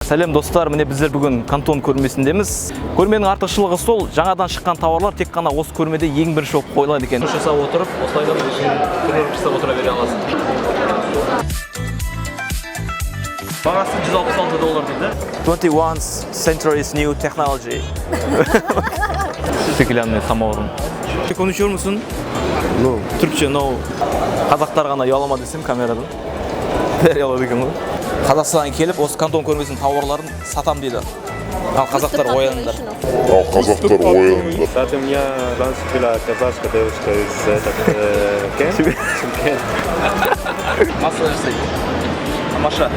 Сәлем достар, міне біздер бүгін Кантон көрмесіндеміз. Көрменің артықшылығы сол, жаңадан шыққан тауарлар тек қана осы көрмеде ең бірінші болып қойылады екен. Жасап отырып, осылайдан өзің көріп жасап отыра бере аласың. Бағасы $166 дейді. 21 century's new technology. Стеклянный самаурын. Конuşuyor musun? No. Türkçe no. Қазақтар ғана ұялама десем камерадан. Бәрі ұялады екен ғой. Қазақстанға келіп, осы Кантон көрмесінің тауарларын сатам дейді. Ал қазақтар ояныңдар. Кстати, у меня раньше была казахская девушка из Шымкента. Масло жасайды. Тамаша.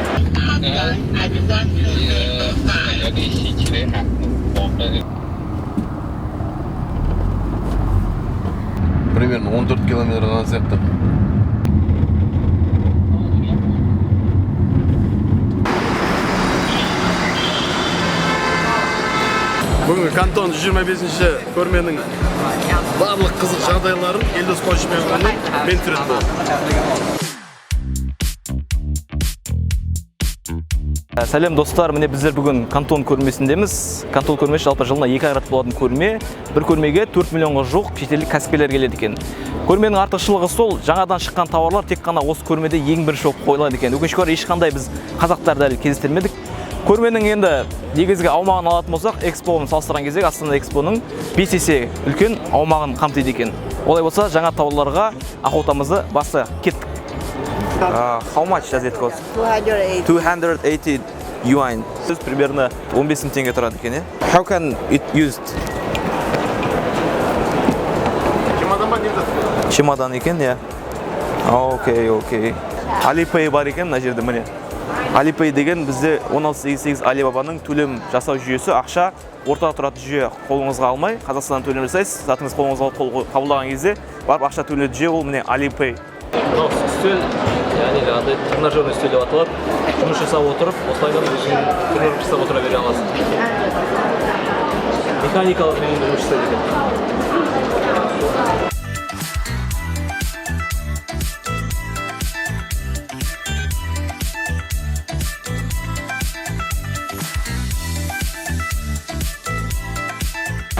Примерно 14 километр на сектор. Бүгінгі Кантон 25-ші көрменің барлық қызық жағдайларын Елдос қойшымен мен түсірді. Сәлем достар, міне біздер бүгін Кантон көрмесіндеміз. Кантон көрмесі жалпы жылына 2 ай болатын көрме. Бір көрмеге 4 миллионға жуық шетелдік кәсіпкерлер келеді екен. Көрменің артықшылығы сол, жаңадан шыққан тауарлар тек қана осы көрмеде ең бірінші болып қойылады екен. Өкінішке орай ешқандай біз қазақтарды әлі кездестірмедік. Көрменің енді негізгі аумағын алатын болсақ, экспоны салыстырған кезде Астана экспоның 5 есе үлкен аумағын қамтиды екен. Олай болса, жаңа тауарларға охотамызды басы кеттік. How much does it cost? 280 yuan. Примерно 15 теңге тұрады екен, е? How can it used? Чемодан екен, е? Окей. Alipay бар екен, мына жерде міне. Alipay деген бізде 1688 Alibaba'ның төлем жасау жүйесі, ақша ортада тұратын жүйе. Қолыңызға алмай, Қазақстаннан төлем жасайсыз, затыңыз қолыңызға қабылдаған кезде барып ақша төледі жүйе, ол міне Alipay. Үстел, яғни жаңағыдай тренажерный үстел деп аталады. Жұмыс жасап отырып, осылайдан өзің тренажер жасап отыра бере аласың. Механикалық режимде жұмыс жасайды екен.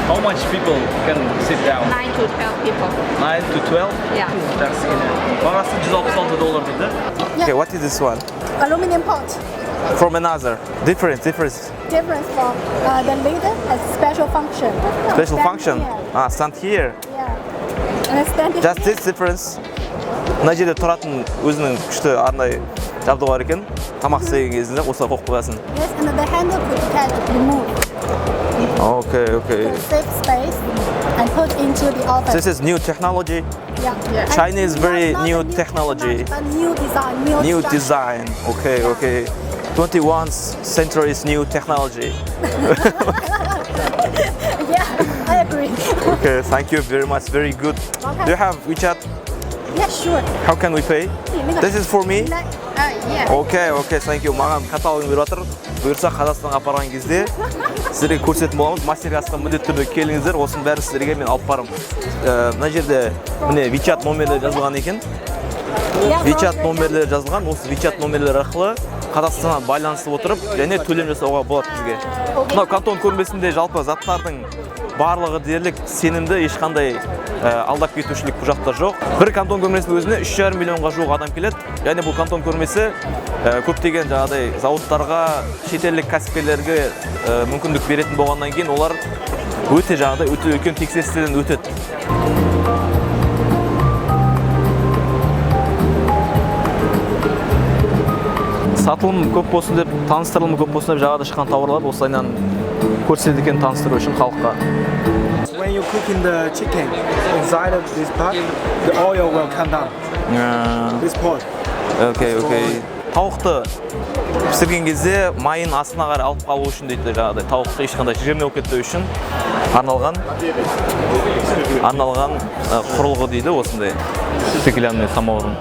How much people can sit down? 9 to 12 people. 9 to 12? Yeah. Жақсы екен. Бағасы $166 дейді. Okay, what is this one? Aluminum pot. From another. Difference. Difference from the lid has special function. Special Stand function? here. Stand here. Yeah. And stand Just here. this difference. Мына жерде тұратын өзінің күшті арнайы жабдығы бар екен. Тамақ істеген кезінде осылай қойып қоясың. Yes, and the handle could be removed. Okay. To save space and put into the oven. This is new technology. Yeah. Chinese very Not new a technology. But new design. New structure. design. Okay. 21 century's new technology. Yeah, I agree. Okay, thank you very much. Very good. Okay. Do you have WeChat? Yeah, sure. How can we pay? This is for me? Yeah. Okay, thank you. Маған каталогын беріп жатыр. Бұйырса Қазақстанға апарған кезде сіздерге көрсететін боламыз. Мастер-классқа міндетті түрде келіңіздер. Осының бәрі сіздерге мен алып барамын. Мына жерде міне WeChat номерлері жазылған екен. WeChat номерлері жазылған. Осы WeChat номерлері арқылы Қазақстаннан байланысып отырып, және төлем жасауға болады бізге. Мынау Кантон көрмесінде жалпы заттардың барлығы дерлік сенімді, ешқандай алдап кетушілік бұл жақта жоқ. Бір Кантон көрмесінің өзіне 3,5 миллионға жуық адам келеді. Яғни бұл Кантон көрмесі көптеген жаңағыдай зауыттарға, шетелдік кәсіпкерлерге мүмкіндік беретін болғаннан кейін олар өте үлкен тексерістен өтеді. Сатылым көп болсын деп, таныстырылымы көп болсын деп жағада шыққан тауарлар осылайынан көрсетеді екен таныстыру үшін халыққа. When you cooking the chicken inside of this pot, the oil will come down. This pot. Okay. Тауықты пісірген кезде майын астына қарай алып қалу үшін дейді жаңағыдай. Тауықты ешқандай жирен болып кетпеу үшін арналған құрылғы дейді осындай. Стеклянный самаурын.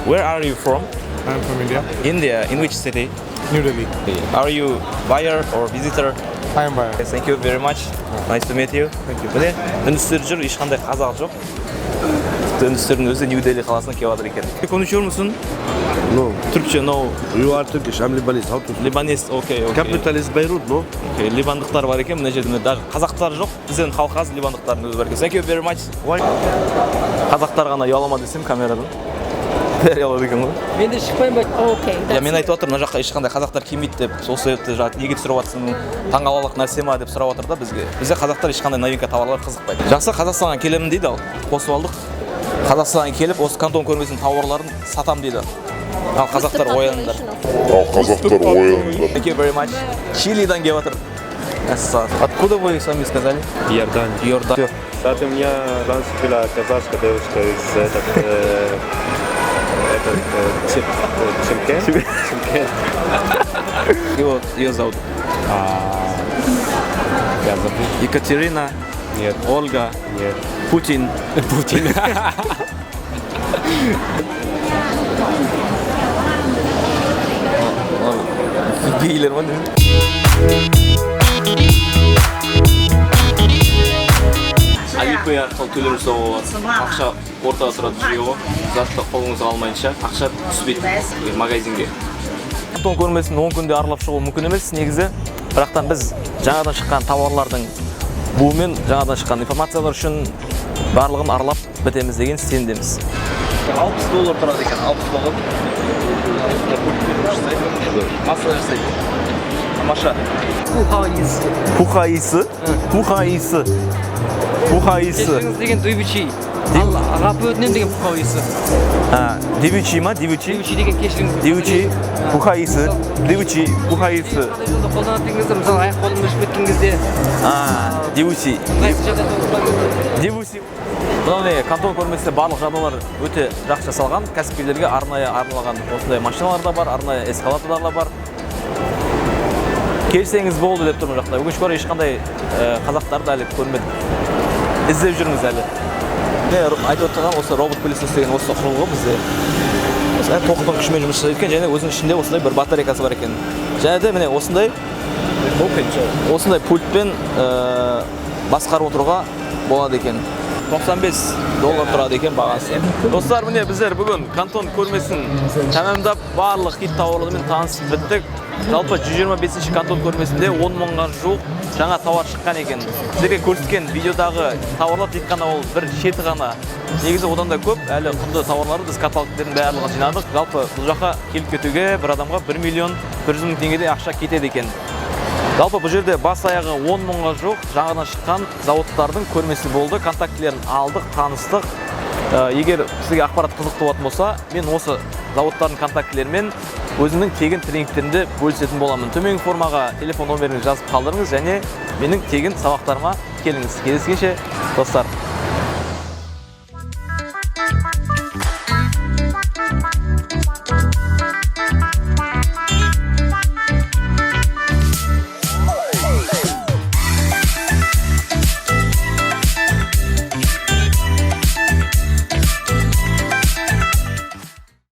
Where are you from? I'm from India. India. In which city? New Delhi. Are you buyer or visitor? I am buyer. Thank you very much. Nice to meet you. Thank you. Міне, үндістер жүр, ешқандай қазақ жоқ. Үндістердің өзі Нью-Дели қаласына келіп жатыр екен. Konuşuyor musun? No. Türkçe, no. You are Turkish, I'm Lebanese. How to speak? Libanese, окей. Capital is Beirut, no? Ливандықтар бар екен, мына жерде даже қазақтар жоқ. Біздің халқы аз, ливандықтардың өзі бар екен. Thank you very much. Қазақтар ғана ұялама десем камерадан. Бәрі ұялады екен ғой. Мен де шықпаймын ба? Okay. Я мен айтып отырмын, мына жаққа ешқандай қазақтар келмейді деп, сол себепті жаңағы неге түсіріп жатсың, таңғаларлық нәрсе ма деп сұрап отыр да бізге. Бізде қазақтар ешқандай новинка товарлар қызықпайды. Жақсы, Қазақстанға келемін дейді ал. Қосып алдық. Қазақстанға келіп, осы Кантон көрмесінің тауарларын сатам дейді. Ал қазақтар ояныңдар. Thank you very much. Чилидан келіп жатыр. Откуда вы сами сказали? Иордания. Иордания. Кстати, у меня раньше была казахская девушка из Чимкент. Ее зовут? Я забыл. Екатерина, Нет. Ольга, Нет. Путин. Путин. Гейлер ма? Алипей арқылы төлем жасауға болады. Ақша ортада тұрады жүрегі, затты қолыңызға алмайынша ақша түспейді магазинге. Кантон көрмесін 10 күнде аралап шығу мүмкін емес негізі. Бірақтан біз жаңадан шыққан тауарлардың буымен жаңадан шыққан информациялар үшін барлығын аралап бітеміз деген сенімдеміз. $60 тұрады екен, $60. Масло жасайды. Тамаша. Пухаисы. Пухаисы. Пухаисы. Кешіріңіз деген дүйбічей. Ғапы өтінем деген пухаисы. Дивичи ма? Дивичи? Дүйбічей деген кешіріңіз. Дивичи. Пухаисы. Дивичи. Пухаисы. Қандай жолда қолданады деген кезде, мысалы аяқ қолым өшіп кеткен кезде. Дивуси. Қайсы жағдайда болады? Дивуси. Мынау Кантон көрмесінде барлық жағдайлар өте жақсы жасалған. Кәсіпкерлерге арнайы арналған осындай машиналар да бар, арнайы эскалаторлар да бар. Келсеңіз болды деп тұрмын жақта. Өкінішке орай ешқандай қазақтарды әлі көрмедік. Іздеп жүрміз әлі. Айтып отырған осы робот пылесос деген осы құрылғы бізде тоқтың күшімен жұмыс жасайды екен, және өзінің ішінде осындай бір батарейкасы бар екен. Және де міне осындай пультпен басқарып отыруға болады екен. $95 тұрады екен бағасы. Достар, міне біздер бүгін Кантон көрмесін тәмамдап барлық хит тауарларымен танысып біттік. Жалпы 125-ші Кантон көрмесінде 10 мыңға жуық жаңа тауар шыққан екен. Сіздерге көрсеткен видеодағы тауарлар тек қана ол бір шеті ғана. Негізі одан да көп, әлі құнды тауарларды біз каталогтердің барлығын жинадық. Жалпы бұл жаққа келіп кетуге бір адамға 1.100.000 теңгедей ақша кетеді екен. Жалпы бұл жерде бас аяғы 10 мыңға жуық жаңадан шыққан зауыттардың көрмесі болды. Контактілерін алдық, таныстық. Егер сізге ақпарат қызықты болатын болса, мен осы зауыттардың контактілерімен өзімнің тегін тренингтерінде бөлісетін боламын. Төменгі формаға телефон номеріңізді жазып қалдырыңыз және менің тегін сабақтарыма келіңіз. Кездескенше достар.